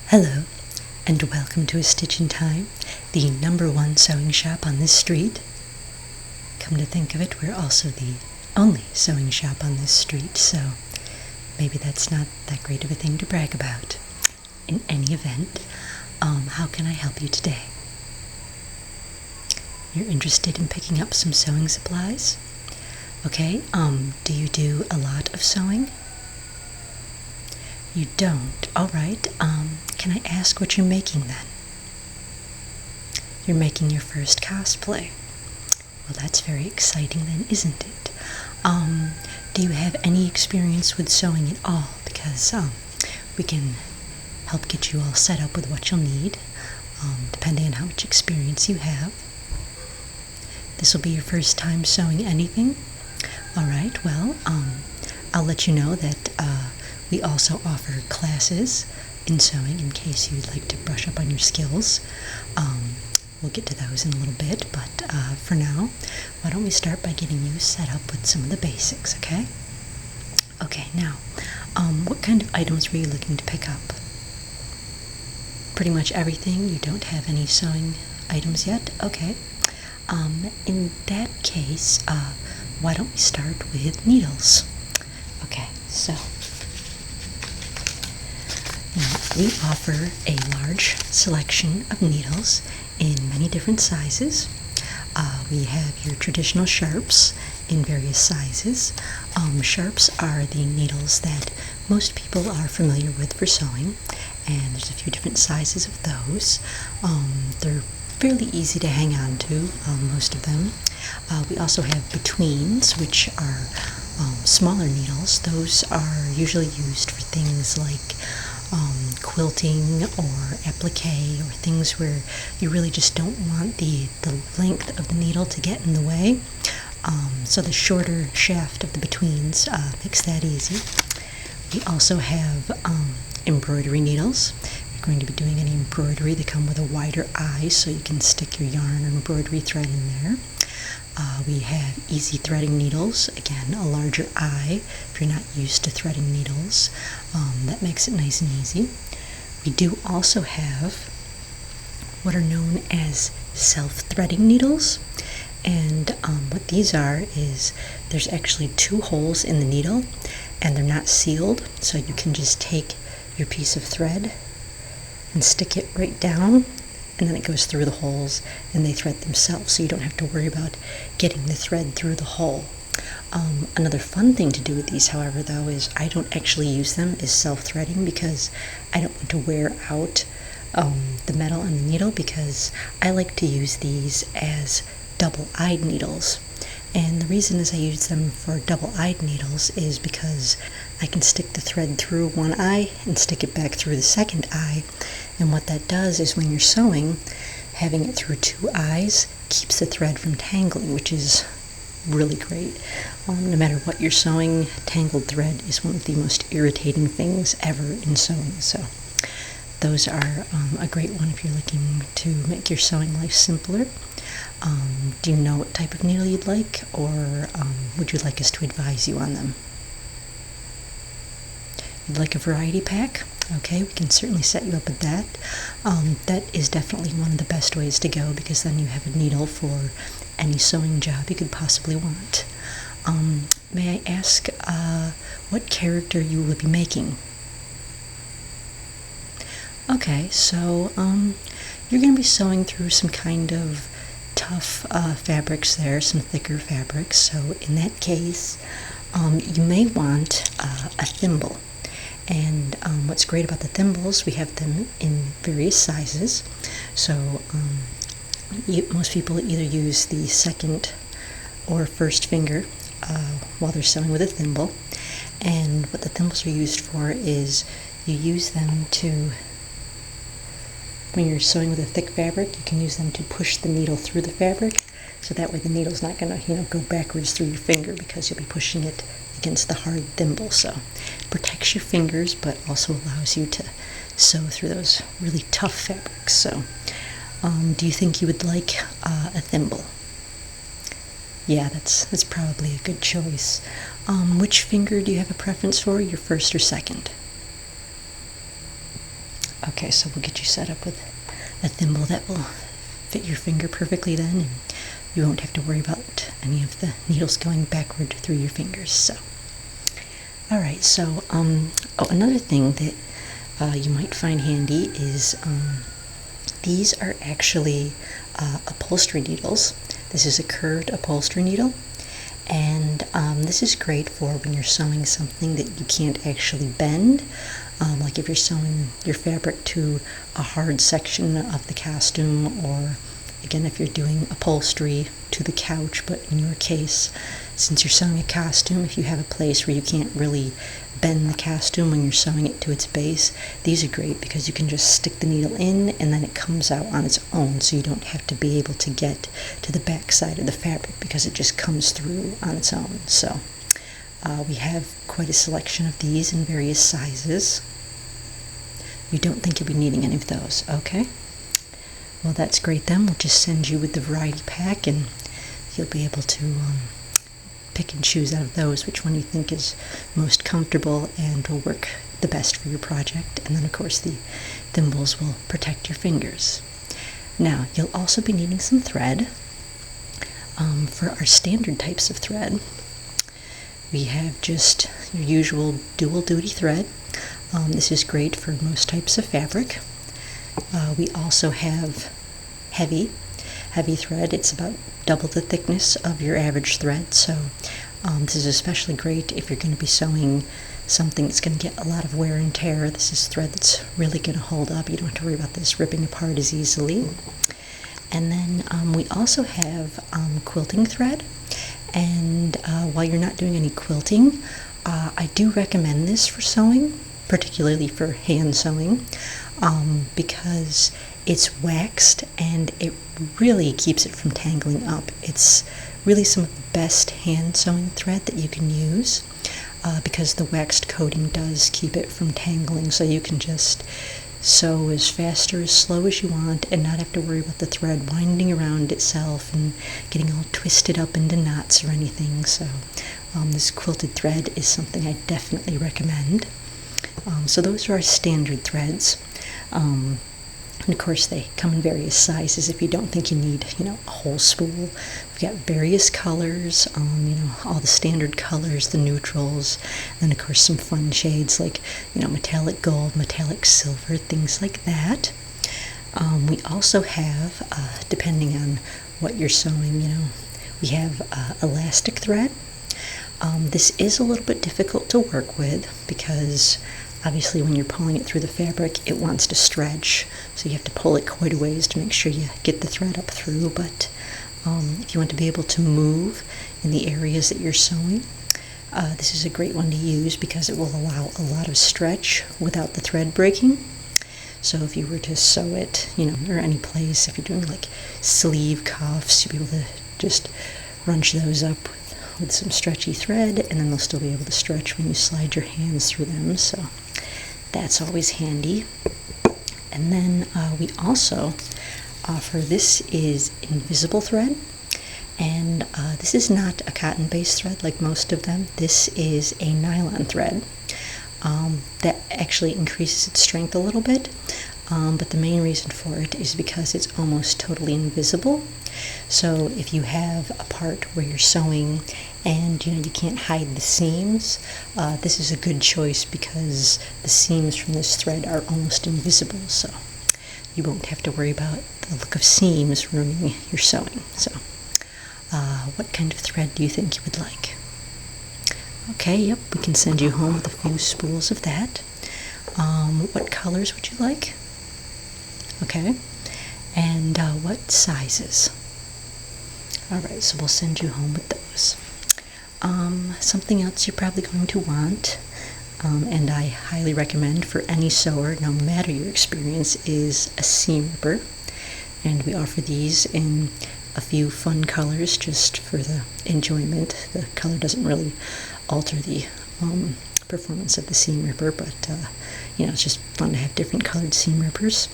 Hello, and welcome to A Stitch in Time, the #1 sewing shop on this street. Come to think of it, we're also the only sewing shop on this street, so maybe that's not that great of a thing to brag about. In any event, how can I help you today? You're interested in picking up some sewing supplies? Okay, do you do a lot of sewing? You don't? Alright, can I ask what you're making then? You're making your first cosplay. Well, that's very exciting then, isn't it? Do you have any experience with sewing at all? Because, we can help get you all set up with what you'll need, depending on how much experience you have. This will be your first time sewing anything? Alright, well, I'll let you know that, we also offer classes in sewing in case you'd like to brush up on your skills. We'll get to those in a little bit, but for now, why don't we start by getting you set up with some of the basics, okay? Okay, now, what kind of items were you looking to pick up? Pretty much everything? You don't have any sewing items yet? Okay. In that case, why don't we start with needles? Okay, so we offer a large selection of needles in many different sizes. We have your traditional sharps in various sizes. Sharps are the needles that most people are familiar with for sewing, and there's a few different sizes of those. They're fairly easy to hang on to, most of them. We also have betweens, which are smaller needles. Those are usually used for things like quilting or applique, or things where you really just don't want the length of the needle to get in the way. So the shorter shaft of the betweens makes that easy. We also have embroidery needles. If you're going to be doing any embroidery, they come with a wider eye so you can stick your yarn or embroidery thread in there. We have easy threading needles, again a larger eye if you're not used to threading needles. That makes it nice and easy. We do also have what are known as self-threading needles, and what these are is there's actually 2 holes in the needle and they're not sealed, so you can just take your piece of thread and stick it right down, and then it goes through the holes and they thread themselves, so you don't have to worry about getting the thread through the hole. Another fun thing to do with these, however, though, is I don't actually use them as self-threading because I don't want to wear out the metal and the needle, because I like to use these as double-eyed needles. And the reason is I use them for double-eyed needles is because I can stick the thread through one eye and stick it back through the second eye. And what that does is when you're sewing, having it through 2 eyes keeps the thread from tangling, which is really great. No matter what you're sewing, tangled thread is one of the most irritating things ever in sewing. So those are a great one if you're looking to make your sewing life simpler. Do you know what type of needle you'd like, or would you like us to advise you on them? You'd like a variety pack? Okay, we can certainly set you up with that. That is definitely one of the best ways to go, because then you have a needle for any sewing job you could possibly want. May I ask what character you will be making? Okay, so you're going to be sewing through some kind of tough fabrics there, some thicker fabrics. So in that case, you may want a thimble. And what's great about the thimbles, we have them in various sizes. So most people either use the second or first finger while they're sewing with a thimble. And what the thimbles are used for is you use them to, when you're sewing with a thick fabric, you can use them to push the needle through the fabric, so that way the needle's not going to, go backwards through your finger, because you'll be pushing it against the hard thimble. So it protects your fingers, but also allows you to sew through those really tough fabrics. So do you think you would like a thimble? Yeah, that's probably a good choice. Which finger do you have a preference for, your first or second? Okay, so we'll get you set up with a thimble that will fit your finger perfectly then, and you won't have to worry about any of the needles going backward through your fingers. So, all right. So, another thing that you might find handy is these are actually upholstery needles. This is a curved upholstery needle, and this is great for when you're sewing something that you can't actually bend. Like if you're sewing your fabric to a hard section of the costume, or again, if you're doing upholstery to the couch, but in your case, since you're sewing a costume, if you have a place where you can't really bend the costume when you're sewing it to its base, these are great because you can just stick the needle in and then it comes out on its own, so you don't have to be able to get to the back side of the fabric because it just comes through on its own. So we have quite a selection of these in various sizes. You don't think you'll be needing any of those, okay? Well, that's great then. We'll just send you with the variety pack, and you'll be able to pick and choose out of those which one you think is most comfortable and will work the best for your project. And then, of course, the thimbles will protect your fingers. Now, you'll also be needing some thread. For our standard types of thread, we have just your usual dual duty thread. This is great for most types of fabric. We also have heavy thread. It's about double the thickness of your average thread, so this is especially great if you're going to be sewing something that's going to get a lot of wear and tear. This is thread that's really going to hold up. You don't have to worry about this ripping apart as easily. And then we also have quilting thread, and while you're not doing any quilting, I do recommend this for sewing, particularly for hand sewing, because it's waxed and it really keeps it from tangling up. It's really some of the best hand sewing thread that you can use, because the waxed coating does keep it from tangling, so you can just sew as fast or as slow as you want and not have to worry about the thread winding around itself and getting all twisted up into knots or anything. So this quilted thread is something I definitely recommend. So those are our standard threads. And of course they come in various sizes if you don't think you need, a whole spool. We've got various colors, all the standard colors, the neutrals, and of course some fun shades like, metallic gold, metallic silver, things like that. We also have, depending on what you're sewing, we have elastic thread. This is a little bit difficult to work with because obviously when you're pulling it through the fabric, it wants to stretch, so you have to pull it quite a ways to make sure you get the thread up through. But if you want to be able to move in the areas that you're sewing, this is a great one to use because it will allow a lot of stretch without the thread breaking. So if you were to sew it, or any place, if you're doing like sleeve cuffs, you'll be able to just runch those up with some stretchy thread, and then they'll still be able to stretch when you slide your hands through them, so that's always handy. And then we also offer, this is invisible thread, and this is not a cotton-based thread like most of them. This is a nylon thread that actually increases its strength a little bit, but the main reason for it is because it's almost totally invisible. So if you have a part where you're sewing and you can't hide the seams, this is a good choice because the seams from this thread are almost invisible, so you won't have to worry about the look of seams ruining your sewing. So what kind of thread do you think you would like? Okay, yep, we can send you home with a few spools of that. What colors would you like? Okay, and what sizes? Alright, so we'll send you home with those. Something else you're probably going to want, and I highly recommend for any sewer, no matter your experience, is a seam ripper. And we offer these in a few fun colors just for the enjoyment. The color doesn't really alter the performance of the seam ripper, but it's just fun to have different colored seam rippers.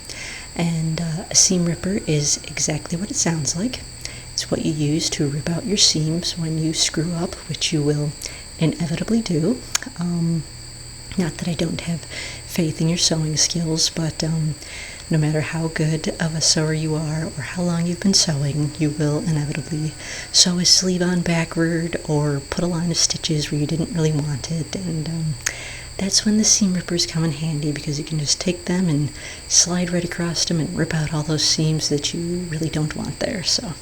And a seam ripper is exactly what it sounds like. It's what you use to rip out your seams when you screw up, which you will inevitably do. Not that I don't have faith in your sewing skills, but no matter how good of a sewer you are or how long you've been sewing, you will inevitably sew a sleeve on backward or put a line of stitches where you didn't really want it, and that's when the seam rippers come in handy, because you can just take them and slide right across them and rip out all those seams that you really don't want there. So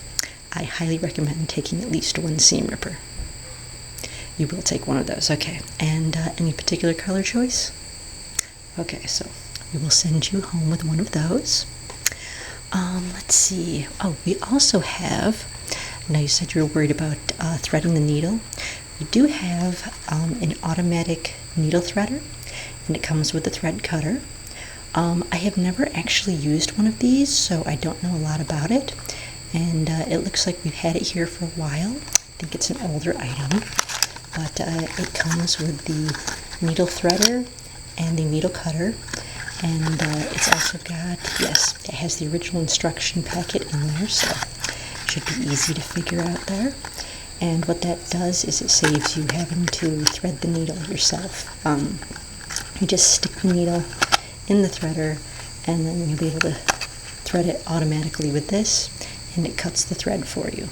I highly recommend taking at least one seam ripper. You will take one of those, okay. And any particular color choice? Okay, so we will send you home with one of those. Let's see. Oh, we also have, now you said you were worried about threading the needle. We do have an automatic needle threader, and it comes with a thread cutter. I have never actually used one of these, so I don't know a lot about it. And it looks like we've had it here for a while. I think it's an older item, but it comes with the needle threader and the needle cutter. And it's also got, yes, it has the original instruction packet in there, so it should be easy to figure out there. And what that does is it saves you having to thread the needle yourself. You just stick the needle in the threader, and then you'll be able to thread it automatically with this, and it cuts the thread for you.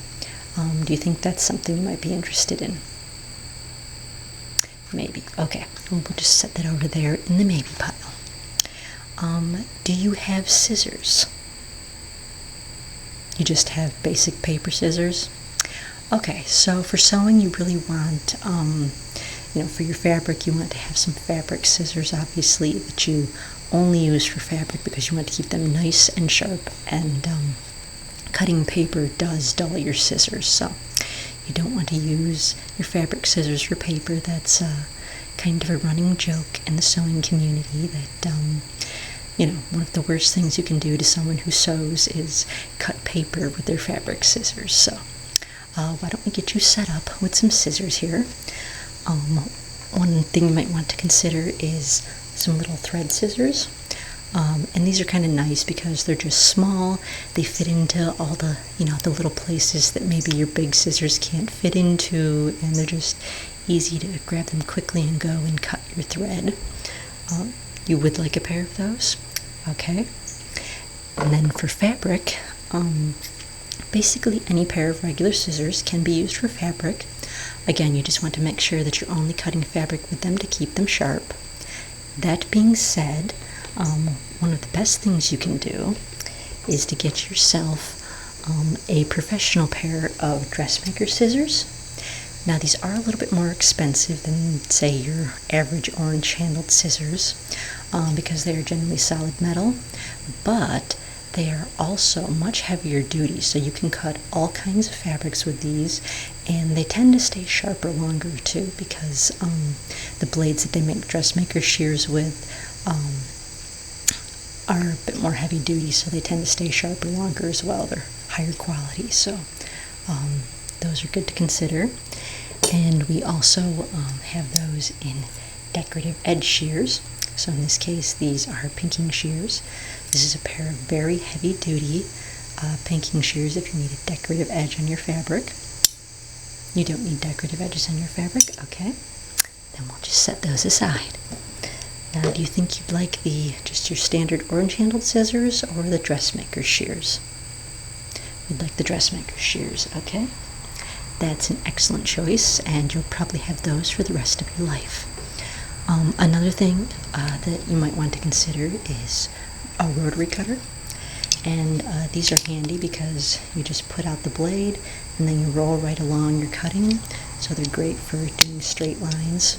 Do you think that's something you might be interested in? Maybe. Okay, well, we'll just set that over there in the maybe pile. Do you have scissors? You just have basic paper scissors? Okay, so for sewing you really want, for your fabric you want to have some fabric scissors, obviously, that you only use for fabric because you want to keep them nice and sharp, and cutting paper does dull your scissors, so you don't want to use your fabric scissors for paper. That's kind of a running joke in the sewing community that, one of the worst things you can do to someone who sews is cut paper with their fabric scissors. So why don't we get you set up with some scissors here. One thing you might want to consider is some little thread scissors. And these are kind of nice because they're just small. They fit into all the, the little places that maybe your big scissors can't fit into, and they're just easy to grab them quickly and go and cut your thread. You would like a pair of those? Okay. And then for fabric, basically any pair of regular scissors can be used for fabric. Again, you just want to make sure that you're only cutting fabric with them to keep them sharp. That being said, one of the best things you can do is to get yourself a professional pair of dressmaker scissors. Now, these are a little bit more expensive than, say, your average orange-handled scissors because they are generally solid metal, but they are also much heavier duty, so you can cut all kinds of fabrics with these, and they tend to stay sharper longer too, because the blades that they make dressmaker shears with are a bit more heavy duty, so they tend to stay sharper longer as well. They're higher quality, so those are good to consider. And we also have those in decorative edge shears. So in this case, these are pinking shears. This is a pair of very heavy duty pinking shears if you need a decorative edge on your fabric. You don't need decorative edges on your fabric? Okay. Then we'll just set those aside. Now, do you think you'd like just your standard orange-handled scissors or the dressmaker shears? You'd like the dressmaker shears, okay? That's an excellent choice, and you'll probably have those for the rest of your life. Another thing that you might want to consider is a rotary cutter. And these are handy because you just put out the blade and then you roll right along your cutting. So they're great for doing straight lines.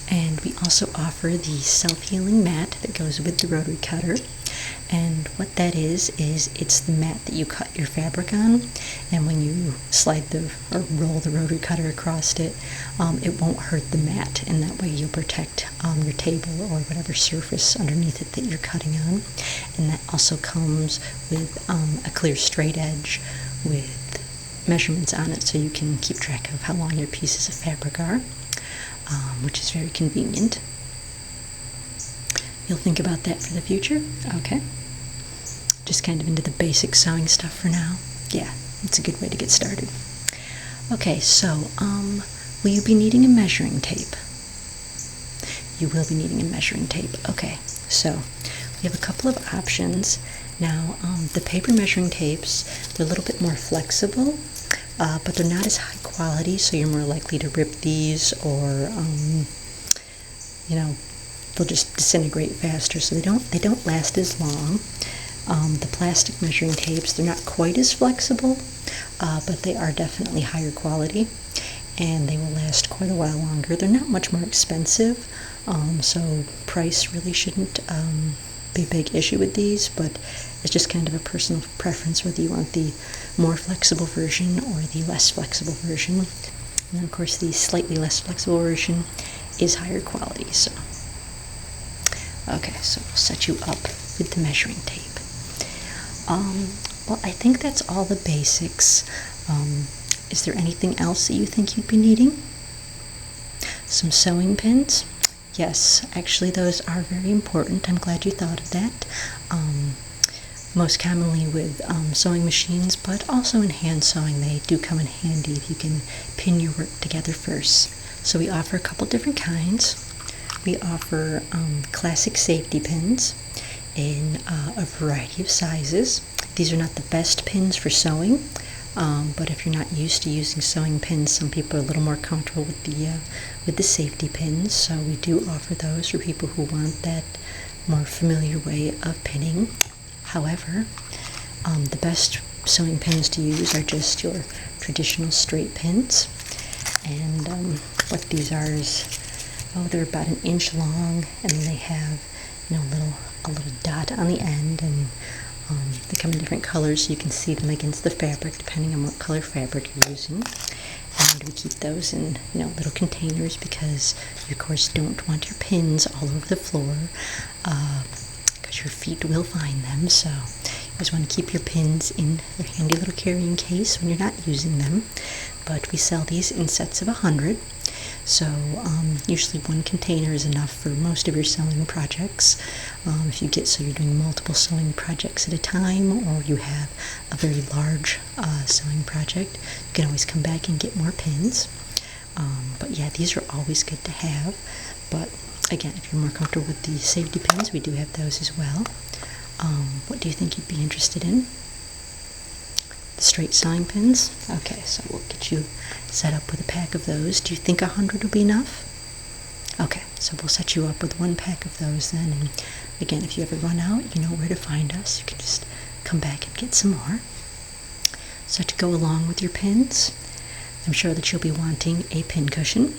And we also offer the self-healing mat that goes with the rotary cutter. And what that is it's the mat that you cut your fabric on, and when you or roll the rotary cutter across it, it won't hurt the mat, and that way you'll protect your table or whatever surface underneath it that you're cutting on. And that also comes with a clear straight edge with measurements on it, so you can keep track of how long your pieces of fabric are, which is very convenient. You'll think about that for the future? Okay. Just kind of into the basic sewing stuff for now. Yeah, it's a good way to get started. Okay, so, will you be needing a measuring tape? You will be needing a measuring tape. Okay. So we have a couple of options. Now, the paper measuring tapes, they're a little bit more flexible, but they're not as high quality, so you're more likely to rip these, or they'll just disintegrate faster, so they don't last as long. The plastic measuring tapes, they're not quite as flexible, but they are definitely higher quality, and they will last quite a while longer. They're not much more expensive, so price really shouldn't be a big issue with these, but it's just kind of a personal preference whether you want the more flexible version or the less flexible version. And of course, the slightly less flexible version is higher quality. So, okay, so we'll set you up with the measuring tape. Well, I think that's all the basics. Is there anything else that you think you'd be needing? Some sewing pins? Yes, actually those are very important. I'm glad you thought of that. Most commonly with sewing machines, but also in hand sewing, they do come in handy if you can pin your work together first. So we offer a couple different kinds. We offer classic safety pins in a variety of sizes. These are not the best pins for sewing, but if you're not used to using sewing pins, some people are a little more comfortable with the safety pins. So we do offer those for people who want that more familiar way of pinning. However, the best sewing pins to use are just your traditional straight pins, and what these are is, they're about 1 inch long, and then they have a little dot on the end, and they come in different colors, so you can see them against the fabric depending on what color fabric you're using. And we keep those in little containers because you of course don't want your pins all over the floor, because your feet will find them. So you always want to keep your pins in your handy little carrying case when you're not using them. But we sell these in sets of 100. So usually 1 container is enough for most of your sewing projects. If you get so you're doing multiple sewing projects at a time, or you have a very large sewing project, you can always come back and get more pins. But yeah, these are always good to have. But again, if you're more comfortable with the safety pins, we do have those as well. What do you think you'd be interested in? The straight sewing pins? Okay, so we'll get you set up with a pack of those. Do you think 100 would be enough? Okay, so we'll set you up with 1 pack of those then. And again, if you ever run out, you know where to find us. You can just come back and get some more. So to go along with your pins, I'm sure that you'll be wanting a pin cushion.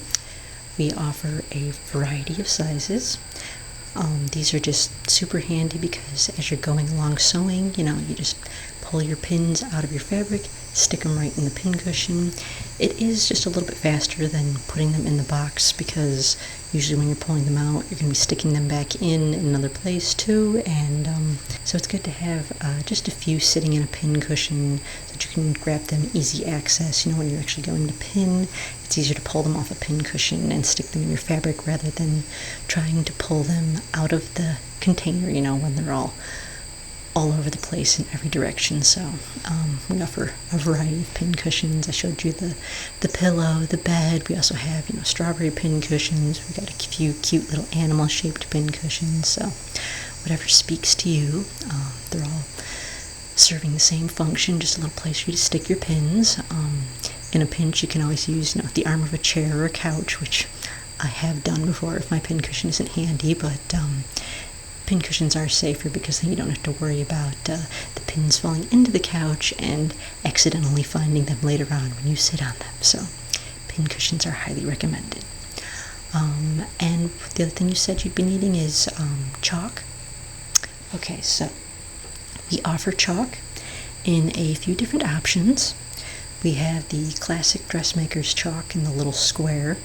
We offer a variety of sizes. These are just super handy because as you're going along sewing, you just pull your pins out of your fabric, stick them right in the pin cushion. It is just a little bit faster than putting them in the box, because usually when you're pulling them out, you're going to be sticking them back in another place too, and so it's good to have just a few sitting in a pin cushion so that you can grab them easy access. When you're actually going to pin, it's easier to pull them off a pin cushion and stick them in your fabric rather than trying to pull them out of the container, when they're all over the place in every direction. So we offer a variety of pin cushions. I showed you the pillow, the bed. We also have strawberry pin cushions. We've got a few cute little animal shaped pin cushions. So whatever speaks to you. They're all serving the same function, just a little place for you to stick your pins. In a pinch, you can always use the arm of a chair or a couch, which I have done before if my pin cushion isn't handy, but pin cushions are safer because then you don't have to worry about the pins falling into the couch and accidentally finding them later on when you sit on them. So pin cushions are highly recommended. And the other thing you said you'd be needing is chalk. Okay, so we offer chalk in a few different options. We have the classic dressmaker's chalk in the little square.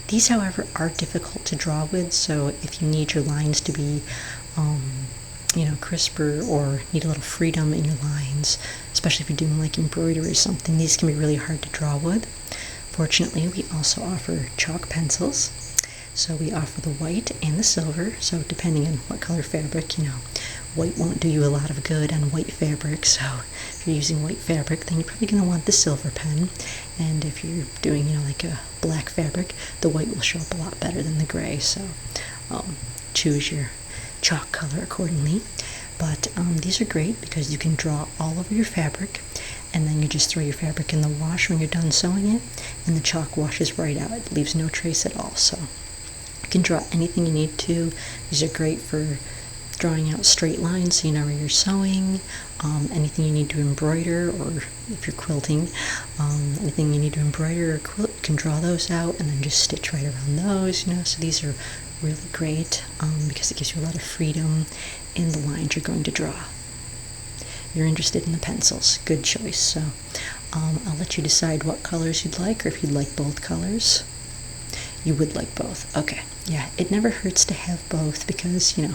These, however, are difficult to draw with, so if you need your lines to be crisper, or need a little freedom in your lines, especially if you're doing like embroidery or something, these can be really hard to draw with. Fortunately, we also offer chalk pencils. So we offer the white and the silver, so depending on what color fabric, white won't do you a lot of good on white fabric, so if you're using white fabric, then you're probably going to want the silver pen, and if you're doing, like a black fabric, the white will show up a lot better than the gray, so choose your chalk color accordingly. But these are great because you can draw all over your fabric, and then you just throw your fabric in the wash when you're done sewing it, and the chalk washes right out. It leaves no trace at all. So you can draw anything you need to. These are great for drawing out straight lines so you know where you're sewing, anything you need to embroider, or if you're quilting, anything you need to embroider or quilt, you can draw those out and then just stitch right around those, you know. So these are really great because it gives you a lot of freedom in the lines you're going to draw. You're interested in the pencils, good choice. So I'll let you decide what colors you'd like, or if you'd like both colors. You would like both. Okay, yeah, it never hurts to have both because, you know,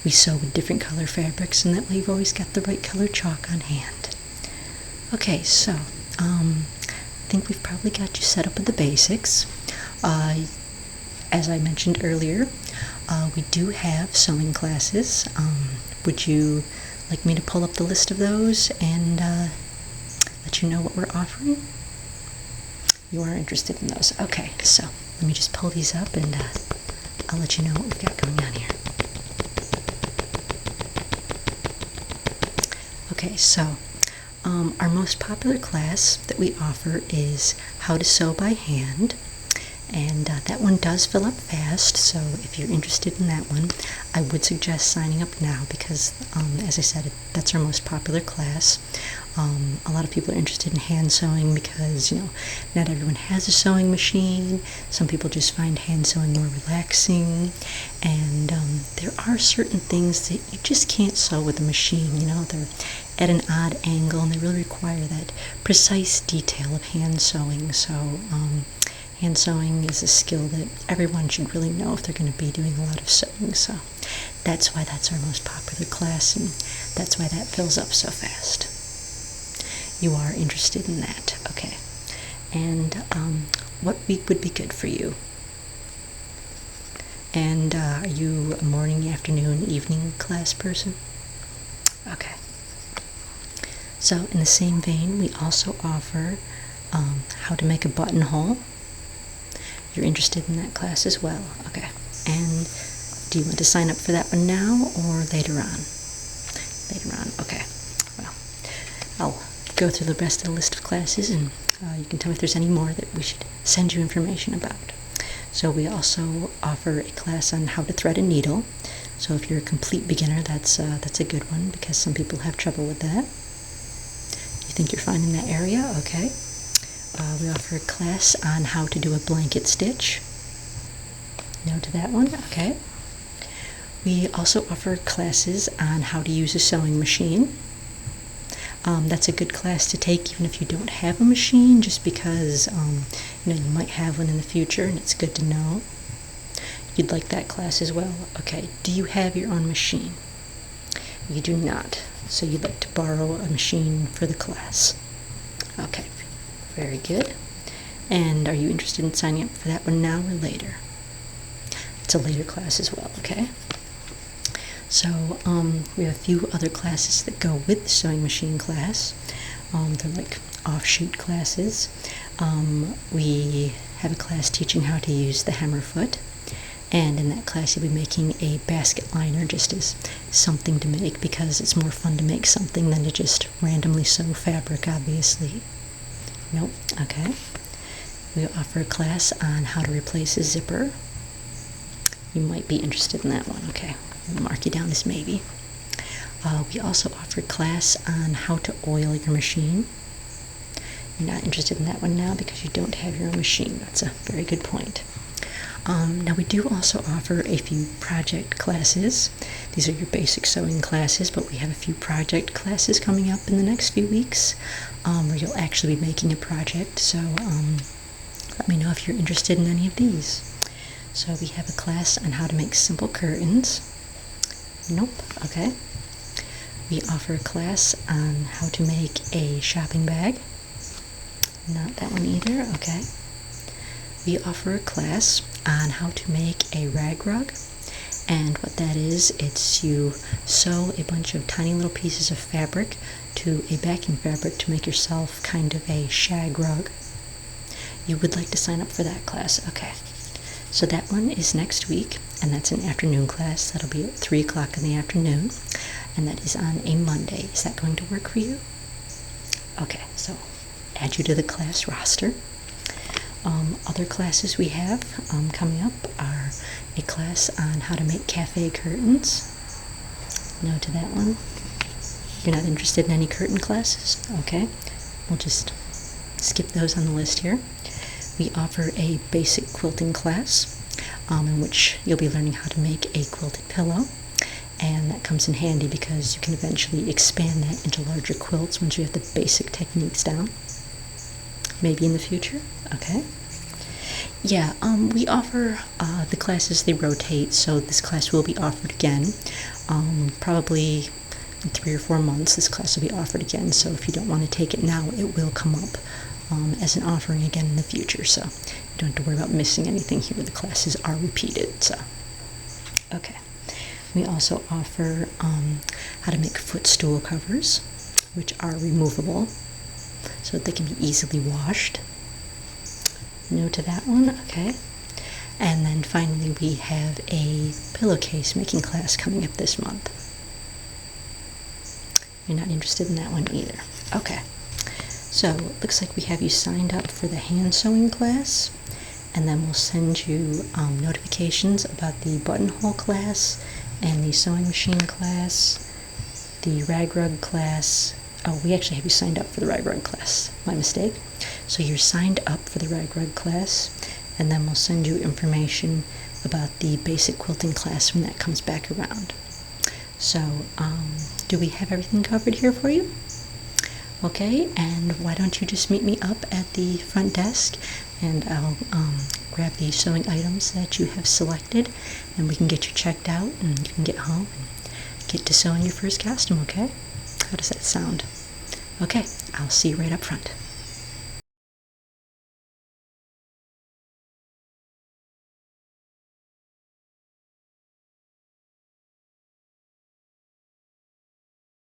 we sew with different color fabrics, and that way you've always got the right color chalk on hand. Okay, so I think we've probably got you set up with the basics. As I mentioned earlier, we do have sewing classes. Would you like me to pull up the list of those and let you know what we're offering? You are interested in those. Okay, so let me just pull these up and I'll let you know what we've got going on here. Okay, so our most popular class that we offer is How to Sew by Hand, and that one does fill up fast, so if you're interested in that one, I would suggest signing up now because, as I said, that's our most popular class. A lot of people are interested in hand sewing because, you know, not everyone has a sewing machine. Some people just find hand sewing more relaxing, and there are certain things that you just can't sew with a machine. You know, they're at an odd angle and they really require that precise detail of hand sewing. So hand sewing is a skill that everyone should really know if they're going to be doing a lot of sewing. So that's why that's our most popular class, and that's why that fills up so fast. You are interested in that, okay. And what week would be good for you? And are you a morning, afternoon, evening class person? Okay. So in the same vein, we also offer how to make a buttonhole. You're interested in that class as well, okay. And do you want to sign up for that one now or later on? Later on, okay. Well, I'll go through the rest of the list of classes, and you can tell me if there's any more that we should send you information about. So we also offer a class on how to thread a needle. So if you're a complete beginner, that's a good one because some people have trouble with that. You think you're fine in that area? Okay. We offer a class on how to do a blanket stitch. No to that one? Okay. We also offer classes on how to use a sewing machine. That's a good class to take even if you don't have a machine, just because you know, you might have one in the future and it's good to know. You'd like that class as well. Okay, do you have your own machine? You do not, so you'd like to borrow a machine for the class. Okay, very good. And are you interested in signing up for that one now or later? It's a later class as well, okay? So we have a few other classes that go with the sewing machine class. They're like offshoot classes. We have a class teaching how to use the hammer foot, and in that class you'll be making a basket liner just as something to make because it's more fun to make something than to just randomly sew fabric, obviously. Nope, okay. We offer a class on how to replace a zipper. You might be interested in that one, okay. I'll mark you down as maybe. We also offer a class on how to oil your machine. You're not interested in that one now because you don't have your own machine. That's a very good point. Now we do also offer a few project classes. These are your basic sewing classes, but we have a few project classes coming up in the next few weeks where you'll actually be making a project. So let me know if you're interested in any of these. So we have a class on how to make simple curtains. Nope, okay. We offer a class on how to make a shopping bag. Not that one either, okay. We offer a class on how to make a rag rug, and what that is, it's you sew a bunch of tiny little pieces of fabric to a backing fabric to make yourself kind of a shag rug. You would like to sign up for that class, okay. So that one is next week, and that's an afternoon class. That'll be at 3 o'clock in the afternoon, and that is on a Monday. Is that going to work for you? Okay, so add you to the class roster. Other classes we have coming up are a class on how to make cafe curtains. No to that one. You're not interested in any curtain classes? Okay, we'll just skip those on the list here. We offer a basic quilting class in which you'll be learning how to make a quilted pillow, and that comes in handy because you can eventually expand that into larger quilts once you have the basic techniques down. Maybe in the future. Okay. Yeah, we offer the classes, they rotate, so this class will be offered again. Probably in 3 or 4 months this class will be offered again, so if you don't want to take it now, it will come up as an offering again in the future, so you don't have to worry about missing anything here. The classes are repeated, so. Okay. We also offer how to make footstool covers, which are removable, so that they can be easily washed. No to that one, okay. And then finally we have a pillowcase making class coming up this month. You're not interested in that one either. Okay. So it looks like we have you signed up for the hand sewing class, and then we'll send you notifications about the buttonhole class and the sewing machine class, the rag rug class. Oh, we actually have you signed up for the rag rug class. My mistake. So you're signed up for the rag rug class, and then we'll send you information about the basic quilting class when that comes back around. So, do we have everything covered here for you? Okay, and why don't you just meet me up at the front desk, and I'll grab the sewing items that you have selected, and we can get you checked out, and you can get home and get to sewing your first costume, okay? How does that sound? Okay, I'll see you right up front.